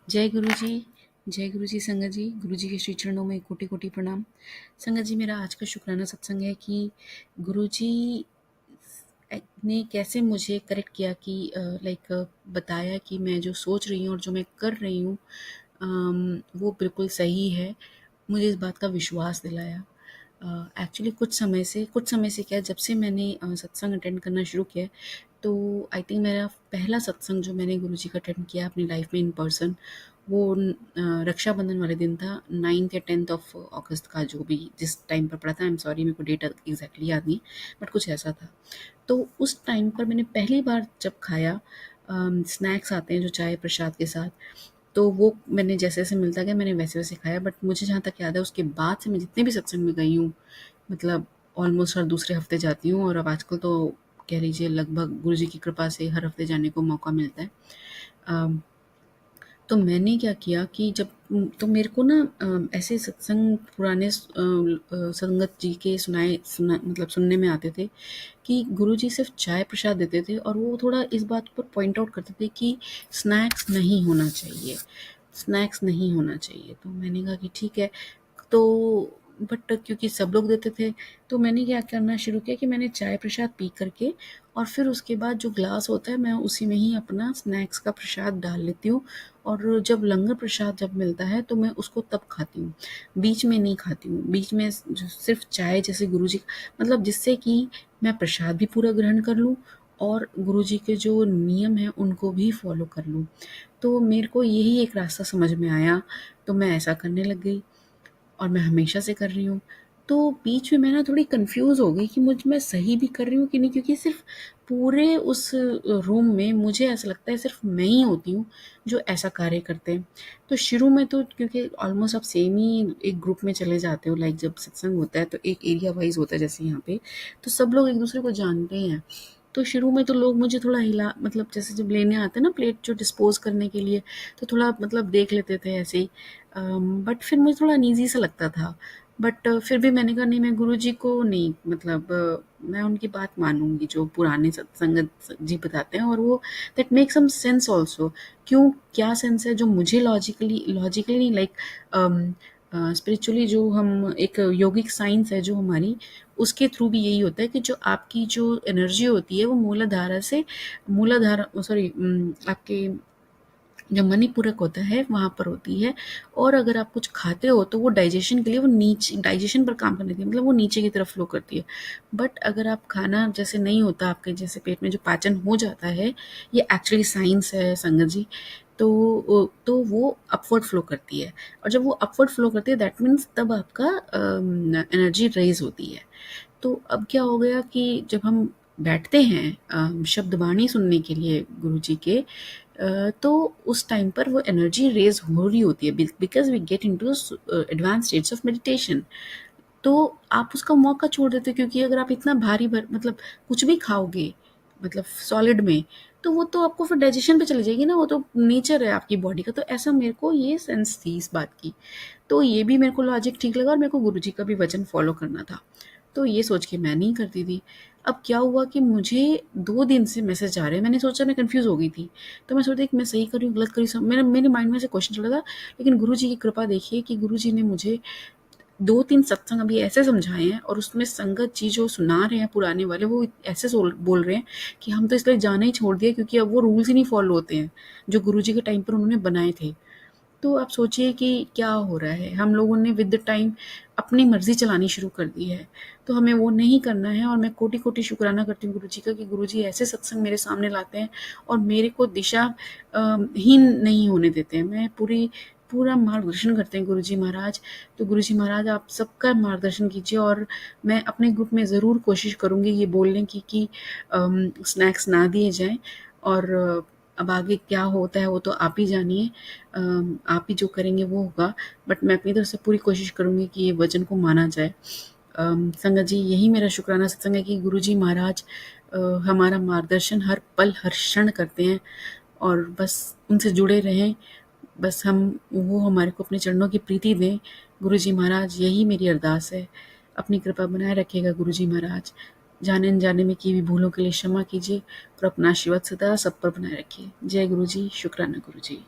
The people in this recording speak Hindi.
जय गुरु जी। जय गुरु जी। संगत जी, गुरु जी के श्री चरणों में कोटि कोटि प्रणाम। संगत जी, मेरा आज का शुक्राना सत्संग है कि गुरु जी ने कैसे मुझे करेक्ट किया कि लाइक बताया कि मैं जो सोच रही हूँ और जो मैं कर रही हूँ वो बिल्कुल सही है। मुझे इस बात का विश्वास दिलाया। एक्चुअली कुछ समय से क्या, जब से मैंने सत्संग अटेंड करना शुरू किया है, तो आई थिंक मेरा पहला सत्संग जो मैंने गुरुजी का अटेंड किया अपनी लाइफ में इन पर्सन, वो रक्षाबंधन वाले दिन था, 9th या 10th ऑफ अगस्त का, जो भी जिस टाइम पर पड़ा था। आई एम सॉरी, मेरे को डेट एग्जैक्टली याद नहीं, बट कुछ ऐसा था। तो उस टाइम पर मैंने पहली बार जब खाया, स्नैक्स आते हैं जो चाय प्रसाद के साथ, तो वो मैंने जैसे जैसे मिलता गया मैंने वैसे वैसे खाया। बट मुझे जहाँ तक याद है, उसके बाद से मैं जितने भी सत्संग में गई हूँ, मतलब ऑलमोस्ट हर दूसरे हफ्ते जाती हूँ, और अब आजकल तो कह लीजिए लगभग गुरु जी की कृपा से हर हफ्ते जाने को मौका मिलता है। अम, तो मैंने क्या किया कि जब तो मेरे को ना ऐसे सत्संग पुराने संगत जी के मतलब सुनने में आते थे कि गुरुजी सिर्फ चाय प्रसाद देते थे, और वो थोड़ा इस बात पर पॉइंट आउट करते थे कि स्नैक्स नहीं होना चाहिए, स्नैक्स नहीं होना चाहिए। तो मैंने कहा कि ठीक है। तो बट क्योंकि सब लोग देते थे, तो मैंने क्या करना शुरू किया कि मैंने चाय प्रसाद पी करके, और फिर उसके बाद जो ग्लास होता है मैं उसी में ही अपना स्नैक्स का प्रसाद डाल लेती हूँ। और जब लंगर प्रसाद जब मिलता है तो मैं उसको तब खाती हूँ, बीच में नहीं खाती हूँ। बीच में जो सिर्फ चाय जैसे गुरुजी, मतलब जिससे कि मैं प्रसाद भी पूरा ग्रहण कर लूँ और गुरुजी के जो नियम हैं उनको भी फॉलो कर लूँ। तो मेरे को यही एक रास्ता समझ में आया, तो मैं ऐसा करने लग गई, और मैं हमेशा से कर रही हूँ। तो बीच में मैं ना थोड़ी कन्फ्यूज़ हो गई कि मैं सही भी कर रही हूँ कि नहीं, क्योंकि सिर्फ़ पूरे उस रूम में मुझे ऐसा लगता है सिर्फ़ मैं ही होती हूँ जो ऐसा कार्य करते हैं। तो शुरू में तो क्योंकि ऑलमोस्ट आप सेम ही एक ग्रुप में चले जाते हो, लाइक जब सत्संग होता है तो एक एरिया वाइज़ होता है जैसे यहाँ पे, तो सब लोग एक-दूसरे को जानते हैं। तो शुरू में तो लोग मुझे थोड़ा हिला, मतलब जैसे जब लेने आते हैं ना प्लेट जो डिस्पोज़ करने के लिए, तो थोड़ा मतलब देख लेते थे ऐसे ही। बट फिर मुझे थोड़ा अनईज़ी सा लगता था। बट फिर भी मैंने कहा नहीं, मैं गुरुजी को नहीं, मतलब मैं उनकी बात मानूँगी जो पुराने सत्संगत जी बताते हैं, और वो that makes some sense also. क्यों, क्या सेंस है जो मुझे लॉजिकली लॉजिकली नहीं, लाइक स्पिरिचुअली जो हम एक योगिक साइंस है जो हमारी, उसके थ्रू भी यही होता है कि जो आपकी जो एनर्जी होती है वो मूलाधारा सॉरी आपके जो मणिपूरक होता है वहाँ पर होती है। और अगर आप कुछ खाते हो तो वो डाइजेशन के लिए, वो नीचे डाइजेशन पर काम करने के लिए, मतलब वो नीचे की तरफ फ्लो करती है। बट अगर आप खाना जैसे नहीं होता आपके जैसे पेट में जो पाचन हो जाता है, ये एक्चुअली साइंस है संगत जी। तो वो अपवर्ड फ्लो करती है, और जब वो अपवर्ड फ्लो करती है दैट मीन्स तब आपका एनर्जी रेज होती है। तो अब क्या हो गया कि जब हम बैठते हैं शब्द वाणी सुनने के लिए गुरु जी के, तो उस टाइम पर वो एनर्जी रेज हो रही होती है, because we get into advance states of meditation. तो आप उसका मौका छोड़ देते हो, क्योंकि अगर आप इतना भारी मतलब कुछ भी खाओगे, मतलब सॉलिड में, तो वो तो आपको फिर डाइजेशन पे चली जाएगी ना, वो तो नेचर है आपकी बॉडी का। तो ऐसा मेरे को ये सेंस थी इस बात की। तो ये भी मेरे को लॉजिक ठीक लगा, और मेरे को गुरुजी का भी वचन फॉलो करना था। तो ये सोच के मैं नहीं करती थी। अब क्या हुआ कि मुझे 2 दिन से मैसेज आ रहे हैं, मैंने सोचा, मैं कन्फ्यूज़ हो गई थी। तो मैं सोच रही कि मैं सही कर रही हूँ, गलत कर रही हूँ, मेरे माइंड में ऐसे क्वेश्चन चल रहा था। लेकिन गुरुजी की कृपा देखिए कि गुरुजी ने मुझे 2-3 सत्संग अभी ऐसे समझाए हैं, और उसमें संगत जी जो सुना रहे हैं पुराने वाले, वो ऐसे बोल रहे हैं कि हम तो इसलिए जाना ही छोड़ दिया क्योंकि अब वो रूल्स ही नहीं फॉलो होते हैं जो गुरुजी के टाइम पर उन्होंने बनाए थे। तो आप सोचिए कि क्या हो रहा है, हम लोगों ने विद द टाइम अपनी मर्जी चलानी शुरू कर दी है। तो हमें वो नहीं करना है, और मैं कोटि कोटि शुक्राना करती हूँ गुरुजी का कि गुरुजी ऐसे सत्संग मेरे सामने लाते हैं और मेरे को दिशा हीन नहीं होने देते हैं। मैं पूरा मार्गदर्शन करते हैं गुरुजी महाराज। तो गुरुजी महाराज आप सबका मार्गदर्शन कीजिए, और मैं अपने ग्रुप में ज़रूर कोशिश करूँगी ये बोलने की कि स्नैक्स ना दिए जाएँ। और अब आगे क्या होता है वो तो आप ही जानिए, आप ही जो करेंगे वो होगा। बट मैं अपनी तरफ से पूरी कोशिश करूँगी कि ये वचन को माना जाए। संगत जी, यही मेरा शुक्राना सत्संग है कि गुरुजी महाराज हमारा मार्गदर्शन हर पल हर क्षण करते हैं, और बस उनसे जुड़े रहें। बस वो हमारे को अपने चरणों की प्रीति दें। गुरुजी महाराज, यही मेरी अरदास है। अपनी कृपा बनाए रखिएगा गुरुजी महाराज। जाने अनजाने में की हुई भूलों के लिए क्षमा कीजिए, और अपना आशीर्वाद सदा सब पर बनाए रखिए। जय गुरु जी, शुक्राना गुरु जी।